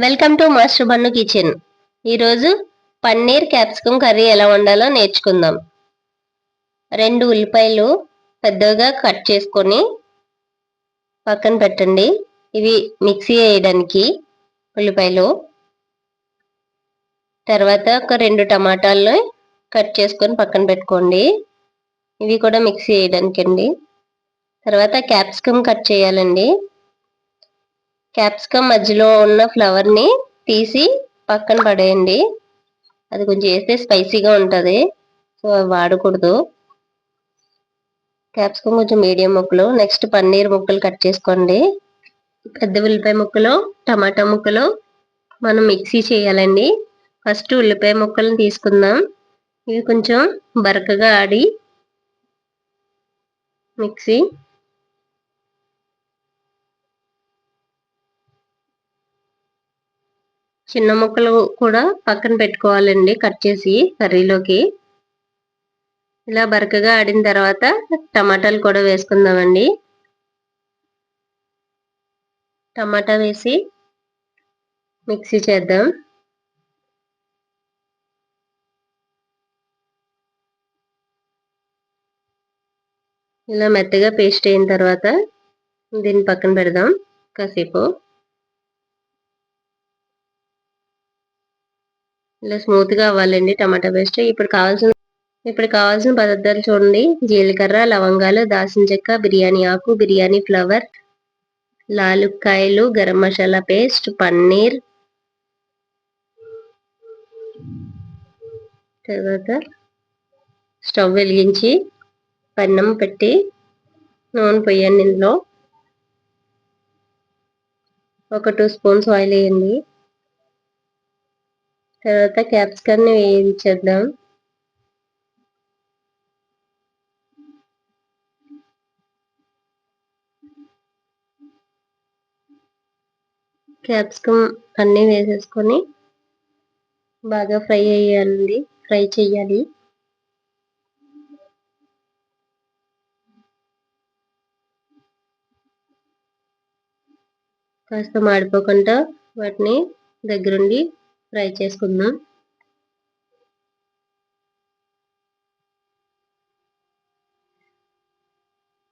Welcome to master Bannu kitchen. ఈరోజు paneer capsicum curry ఎలా వండాలో నేర్చుకుందాం. 2 ఉల్లిపాయలు పెద్దగా కట్ చేసుకొని పక్కన పెట్టండి. ఇవి మిక్సీ వేయడానికి ఉల్లిపాయలు. తర్వాత ఒక 2 టమాటాలను కట్ చేసుకొని పక్కన పెట్టుకోండి. ఇవి కూడా మిక్సీ వేయడానికి అండి. తర్వాత క్యాప్సికమ్ కట్ చేయాలండి. క్యాప్సికమ్ మధ్యలో ఉన్న ఫ్లవర్ని తీసి పక్కన పడేయండి. అది కొంచెం వేస్తే స్పైసీగా ఉంటుంది, సో అవి వాడకూడదు. క్యాప్సికమ్ కొంచెం మీడియం ముక్కలు. నెక్స్ట్ పన్నీర్ ముక్కలు కట్ చేసుకోండి. పెద్ద ఉల్లిపాయ ముక్కలు, టమాటా ముక్కలు మనం మిక్సీ చేయాలండి. ఫస్ట్ ఉల్లిపాయ ముక్కలను తీసుకుందాం. ఇవి కొంచెం బరకగా ఆడి మిక్సీ. చిన్న ముక్కలు కూడా పక్కన పెట్టుకోవాలండి, కట్ చేసి కర్రీలోకి. ఇలా బరకగా ఆడిన తర్వాత టమాటాలు కూడా వేసుకుందామండి. టమాటా వేసి మిక్సీ చేద్దాం. ఇలా మెత్తగా పేస్ట్ అయిన తర్వాత దీన్ని పక్కన పెడదాం కాసేపు. ఇలా స్మూత్గా అవ్వాలండి టమాటా పేస్ట్. ఇప్పుడు కావాల్సిన పదార్థాలు చూడండి. జీలకర్ర, లవంగాలు, దాల్చిన చెక్క, బిర్యానీ ఆకు, బిర్యానీ ఫ్లవర్, లాలుక్కాయలు, గరం మసాలా పేస్ట్, పన్నీర్. తర్వాత స్టవ్ వెలిగించి పన్నం పెట్టి నూనె పోయండి. ఇందులో ఒక 2 స్పూన్స్ ఆయిల్ వేయండి. తర్వాత క్యాప్సికమ్ని వేయించేద్దాం. క్యాప్సికమ్ అన్నీ వేసేసుకొని బాగా ఫ్రై చేయాలి. కాస్త మాడిపోకుండా వాటిని దగ్గరుండి ఫ్రై చేసుకుందాం.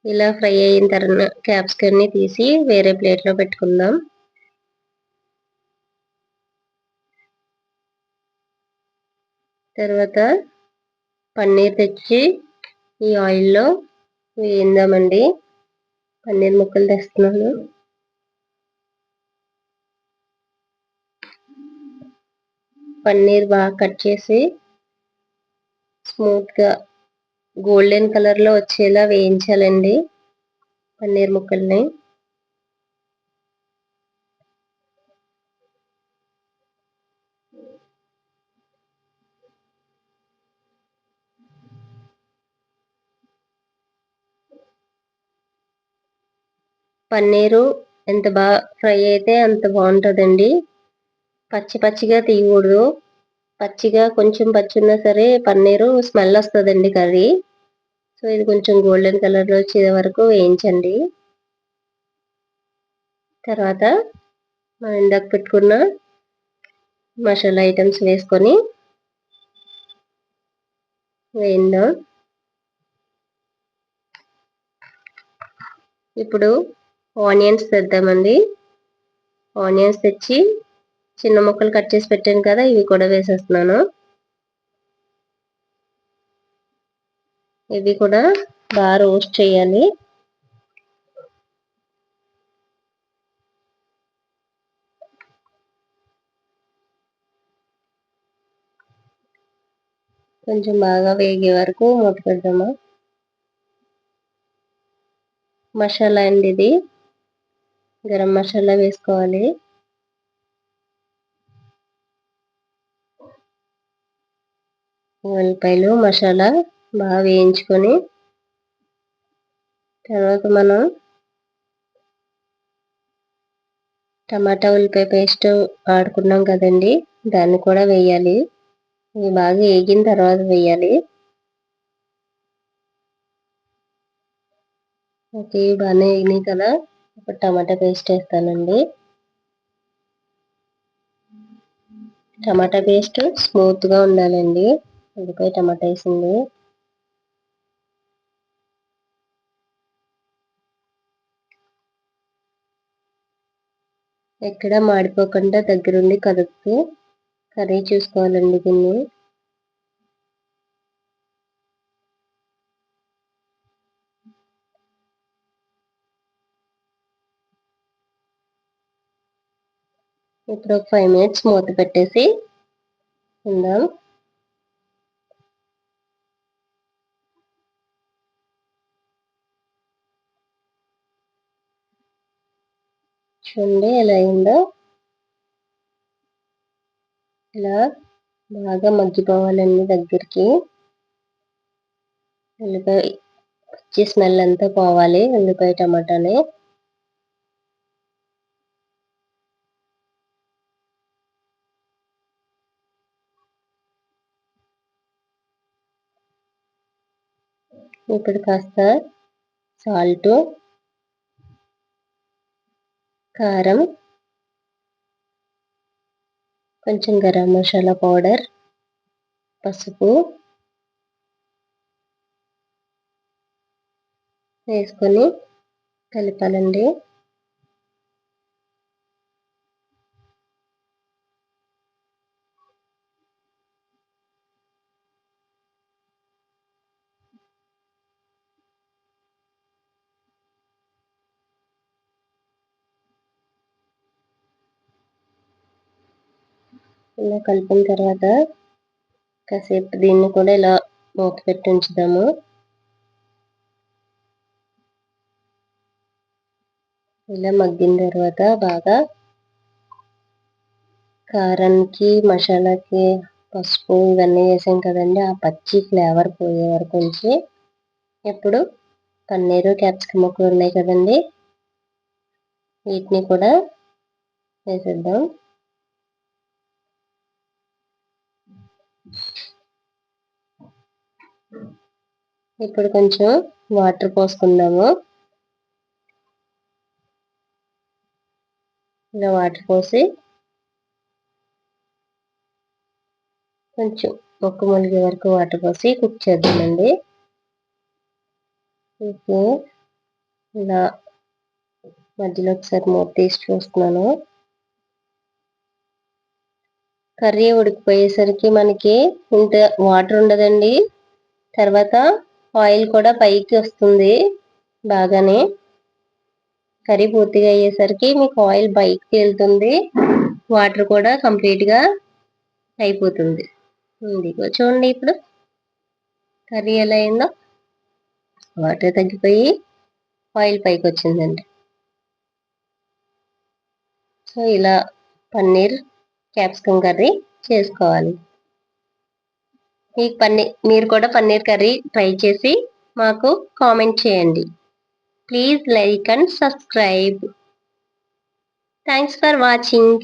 ఇలా ఫ్రై అయిన తర్వాత క్యాప్సికమ్ని తీసి వేరే ప్లేట్లో పెట్టుకుందాం. తర్వాత పన్నీర్ తెచ్చి ఈ ఆయిల్లో వేయిందామండి. పన్నీర్ ముక్కలు తెస్తున్నాను. పన్నీర్ బాగా కట్ చేసి స్మూత్గా గోల్డెన్ కలర్లో వచ్చేలా వేయించాలండి పన్నీర్ ముక్కల్ని. పన్నీరు ఎంత బాగా ఫ్రై అయితే అంత బాగుంటుందండి. పచ్చిగా తీయకూడదు. పచ్చిగా కొంచెం పచ్చి ఉన్నా సరే పన్నీరు స్మెల్ వస్తుందండి కర్రీ. సో ఇది కొంచెం గోల్డెన్ కలర్లో వచ్చే వరకు వేయించండి. తర్వాత మనం ఇందాక పెట్టుకున్న మసాలా ఐటమ్స్ వేసుకొని వేయిందాం. ఇప్పుడు ఆనియన్స్ తెద్దామండి. ఆనియన్స్ తెచ్చి చిన్న ముక్కలు కట్ చేసి పెట్టాను కదా, ఇవి కూడా వేసేస్తున్నాను. ఇవి కూడా బాగా రోస్ట్ చేయాలి. కొంచెం బాగా వేగే వరకు మూత పెడదామా. మసాలా అండి ఇది, గరం మసాలా వేసుకోవాలి. ఉల్లిపాయలు మసాలా బాగా వేయించుకొని తర్వాత మనం టమాటా ఉల్లిపాయ పేస్ట్ ఆడుకున్నాం కదండి, దాన్ని కూడా వేయాలి. ఇవి బాగా వేగిన తర్వాత వేయాలి. ఓకే, బాగానే వేగినాయి కదా. ఇప్పుడు టమాటా పేస్ట్ వేస్తానండి. టమాటా పేస్ట్ స్మూత్గా ఉండాలండి, ఉల్లిపాయ టమాటా వేసింది. ఎక్కడ మాడిపోకుండా దగ్గరుండి కదుపుతూ కర్రీ చూసుకోవాలండి దీన్ని. ఇప్పుడు ఒక 5 మినిట్స్ మూత పెట్టేసి ఉందాం. చూడండి ఎలా అయిందో. ఇలా బాగా మగ్గిపోవాలండి దగ్గరికి. ఉల్లిపాయ పచ్చి స్మెల్ అంతా పోవాలి ఉల్లిపాయ టమాటాని. ఇప్పుడు కాస్త సాల్ట్, కారం, కొంచెం గరం మసాలా పౌడర్, పసుపు వేసుకొని కలపాలండి. ఇలా కలిపిన తర్వాత కాసేపు దీన్ని కూడా ఇలా మూత పెట్టి ఉంచుదాము. ఇలా మగ్గిన తర్వాత బాగా కారానికి, మసాలాకి, పసుపు ఇవన్నీ వేసాం కదండి, ఆ పచ్చి ఫ్లేవర్ పోయే వరకు ఉంచి ఇప్పుడు పన్నీరు, క్యాప్సికమ్ ముక్కలు ఉన్నాయి కదండి, వీటిని కూడా వేసేద్దాం. ఇప్పుడు కొంచెం వాటర్ పోసుకుందాము. ఇలా వాటర్ పోసి కొంచెం ముక్క ములిగే వరకు వాటర్ పోసి కుక్ చేద్దామండి. ఓకే, ఇలా మధ్యలో ఒకసారి మూత తీసి చూస్తున్నాను. కర్రీ ఉడికిపోయేసరికి మనకి ఇంత వాటర్ ఉండదండి. తర్వాత ఆయిల్ కూడా పైకి వస్తుంది బాగానే. కర్రీ పూర్తిగా అయ్యేసరికి మీకు ఆయిల్ బయటికి వెళ్తుంది, వాటర్ కూడా కంప్లీట్గా అయిపోతుంది. ఇదిగో చూడండి ఇప్పుడు కర్రీ ఎలా అయిందో. వాటర్ తగ్గిపోయి ఆయిల్ పైకి వచ్చిందండి. సో ఇలా పన్నీర్ క్యాప్సికమ్ కర్రీ చేసుకోవాలి. మీరు కూడా పన్నీర్ కర్రీ ట్రై చేసి మాకు కామెంట్ చేయండి. Please like and subscribe. Thanks for watching.